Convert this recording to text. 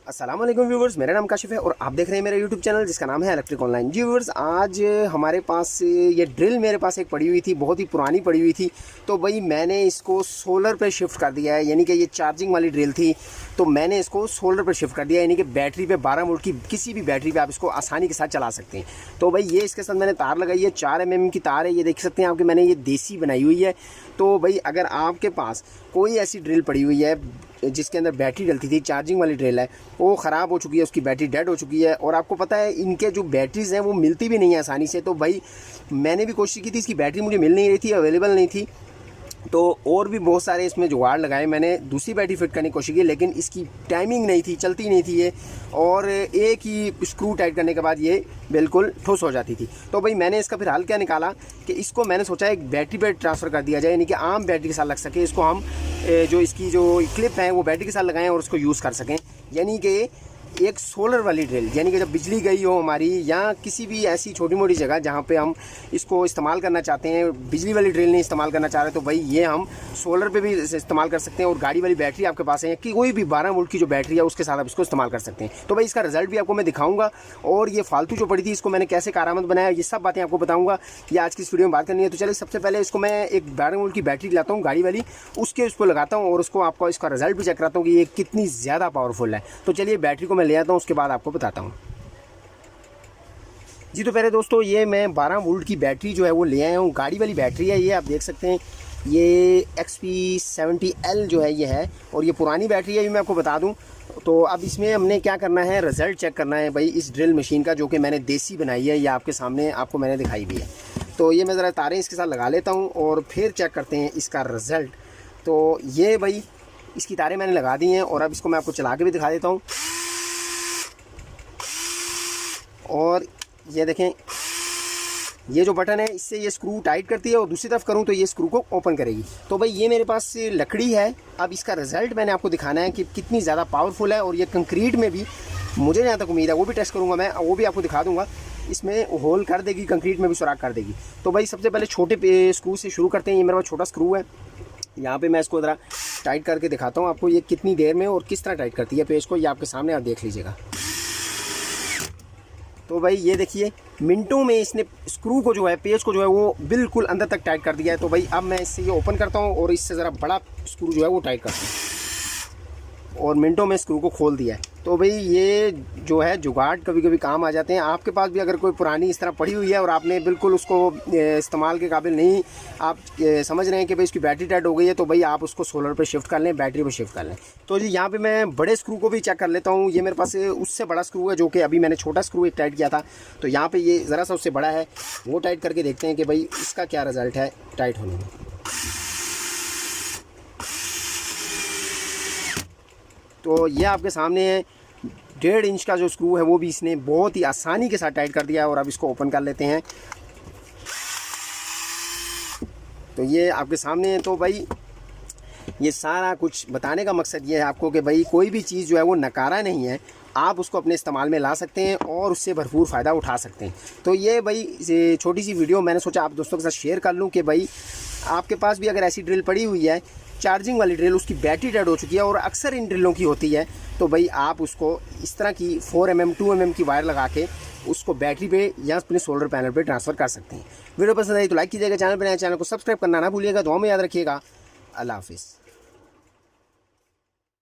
अस्सलाम वालेकुम व्यूवर्स, मेरा नाम काशिफ है और आप देख रहे हैं मेरा यूट्यूब चैनल जिसका नाम है इलेक्ट्रिक ऑनलाइन। जी व्यूवर्स, आज हमारे पास ये ड्रिल मेरे पास एक पड़ी हुई थी, बहुत ही पुरानी पड़ी हुई थी। तो भाई मैंने इसको सोलर पे शिफ्ट कर दिया है, यानी कि ये चार्जिंग वाली ड्रिल थी तो मैंने इसको सोलर पे शिफ्ट कर दिया, यानी कि बैटरी पे 12 वोल्ट की किसी भी बैटरी पे आप इसको आसानी के साथ चला सकते हैं। तो भाई ये इसके साथ मैंने तार लगाई है, 4 mm की तार है, ये देख सकते हैं आपके, मैंने ये देसी बनाई हुई है। तो भाई अगर आपके पास कोई ऐसी ड्रिल पड़ी हुई है जिसके अंदर बैटरी डलती थी, चार्जिंग वाली ड्रिल है, वो ख़राब हो चुकी है, उसकी बैटरी डेड हो चुकी है और आपको पता है इनके जो बैटरीज़ हैं वो मिलती भी नहीं है आसानी से। तो भाई मैंने भी कोशिश की थी, इसकी बैटरी मुझे मिल नहीं रही थी, अवेलेबल नहीं थी। तो और भी बहुत सारे इसमें जुगाड़ लगाए, मैंने दूसरी बैटरी फिट करने की कोशिश की लेकिन इसकी टाइमिंग नहीं थी, चलती नहीं थी ये, और एक ही स्क्रू टाइट करने के बाद ये बिल्कुल ठुस हो जाती थी। तो भाई मैंने इसका फिर हल क्या निकाला कि इसको मैंने सोचा एक बैटरी पे ट्रांसफ़र कर दिया जाए, यानी कि आम बैटरी के साथ लग सके। इसको हम जो इसकी जो क्लिप है वो बैटरी के साथ लगाएं और उसको यूज़ कर सकें, यानी कि एक सोलर वाली ड्रिल, यानी कि जब बिजली गई हो हमारी या किसी भी ऐसी छोटी मोटी जगह जहाँ पे हम इसको इस्तेमाल करना चाहते हैं, बिजली वाली ड्रिल नहीं इस्तेमाल करना चाह रहे, तो भाई ये हम सोलर पे भी इस्तेमाल कर सकते हैं। और गाड़ी वाली बैटरी आपके पास है कि कोई भी 12 वोल्ट की जो बैटरी है उसके साथ आप इसको इस्तेमाल कर सकते हैं। तो भाई इसका रिजल्ट भी आपको मैं दिखाऊंगा और ये फालतू जो पड़ी थी इसको मैंने कैसे कारआमद बनाया, ये सब बातें आपको बताऊँगा, ये आज की इस वीडियो में बात करनी है। तो चलिए सबसे पहले इसको मैं एक 12 वोल्ट की बैटरी लाता हूँ गाड़ी वाली, उसके उसको लगाता हूँ और उसको आपको इसका रिजल्ट भी चेक कराता हूँ कि ये कितनी ज़्यादा पावरफुल है। तो चलिए बैटरी को मैं ले आता हूँ, उसके बाद आपको बताता हूँ। जी तो पहले दोस्तों ये मैं 12 वोल्ट की बैटरी जो है वो ले आया हूँ, गाड़ी वाली बैटरी है ये, आप देख सकते हैं ये XP70L जो है ये है, और ये पुरानी बैटरी है, ये मैं आपको बता दूं। तो अब इसमें हमने क्या करना है, रिज़ल्ट चेक करना है भाई इस ड्रिल मशीन का, जो कि मैंने देसी बनाई है, ये आपके सामने आपको मैंने दिखाई भी है। तो ये मैं ज़रा तारें इसके साथ लगा लेता हूँ और फिर चेक करते हैं इसका रिज़ल्ट। तो ये भाई इसकी तारें मैंने लगा दी हैं और अब इसको मैं आपको चला के भी दिखा देता हूँ। और ये देखें, ये जो बटन है इससे ये स्क्रू टाइट करती है और दूसरी तरफ करूँ तो ये स्क्रू को ओपन करेगी। तो भाई ये मेरे पास लकड़ी है, अब इसका रिज़ल्ट मैंने आपको दिखाना है कि कितनी ज़्यादा पावरफुल है। और ये कंक्रीट में भी मुझे जहाँ तक उम्मीद है वो भी टेस्ट करूँगा मैं, वो भी आपको दिखा दूँगा, इसमें होल कर देगी, कंक्रीट में भी सुराख कर देगी। तो भाई सबसे पहले छोटे स्क्रू से शुरू करते हैं। ये मेरे पास छोटा स्क्रू है, यहाँ पे मैं इसको ज़रा टाइट करके दिखाता हूँ आपको ये कितनी देर में और किस तरह टाइट करती है पेज को, ये आपके सामने आप देख लीजिएगा। तो भाई ये देखिए मिनटों में इसने स्क्रू को जो है, पेज को जो है वो बिल्कुल अंदर तक टाइट कर दिया है। तो भाई अब मैं इससे ये ओपन करता हूँ और इससे ज़रा बड़ा स्क्रू जो है वो टाइट करता हूँ और मिनटों में स्क्रू को खोल दिया है। तो भाई ये जो है जुगाड़ कभी कभी काम आ जाते हैं। आपके पास भी अगर कोई पुरानी इस तरह पड़ी हुई है और आपने बिल्कुल उसको इस्तेमाल के काबिल नहीं, आप समझ रहे हैं कि भाई इसकी बैटरी डेड हो गई है, तो भाई आप उसको सोलर पे शिफ्ट कर लें, बैटरी पे शिफ्ट कर लें। तो जी यहाँ पे मैं बड़े स्क्रू को भी चेक कर लेता हूँ। ये मेरे पास उससे बड़ा स्क्रू है जो कि अभी मैंने छोटा स्क्रू एक टाइट किया था, तो यहाँ पर ये ज़रा सा उससे बड़ा है, वो टाइट करके देखते हैं कि भाई इसका क्या रिज़ल्ट है टाइट होने में। तो ये आपके सामने है, 1.5 इंच का जो स्क्रू है वो भी इसने बहुत ही आसानी के साथ टाइट कर दिया है। और अब इसको ओपन कर लेते हैं, तो ये आपके सामने है। तो भाई ये सारा कुछ बताने का मकसद ये है आपको कि भाई कोई भी चीज़ जो है वो नकारा नहीं है, आप उसको अपने इस्तेमाल में ला सकते हैं और उससे भरपूर फ़ायदा उठा सकते हैं। तो ये भाई छोटी सी वीडियो मैंने सोचा आप दोस्तों के साथ शेयर कर लूँ कि भाई आपके पास भी अगर ऐसी ड्रिल पड़ी हुई है, चार्जिंग वाली ड्रिल, उसकी बैटरी डेड हो चुकी है और अक्सर इन ड्रिलों की होती है, तो भाई आप उसको इस तरह की 4 mm 2 mm की वायर लगा के उसको बैटरी पे या अपने सोलर पैनल पे ट्रांसफ़र कर सकते हैं। वीडियो पसंद आई तो लाइक कीजिएगा, चैनल पर नया चैनल को सब्सक्राइब करना ना भूलिएगा, दुआ में याद रखिएगा। अल्लाह हाफिज़।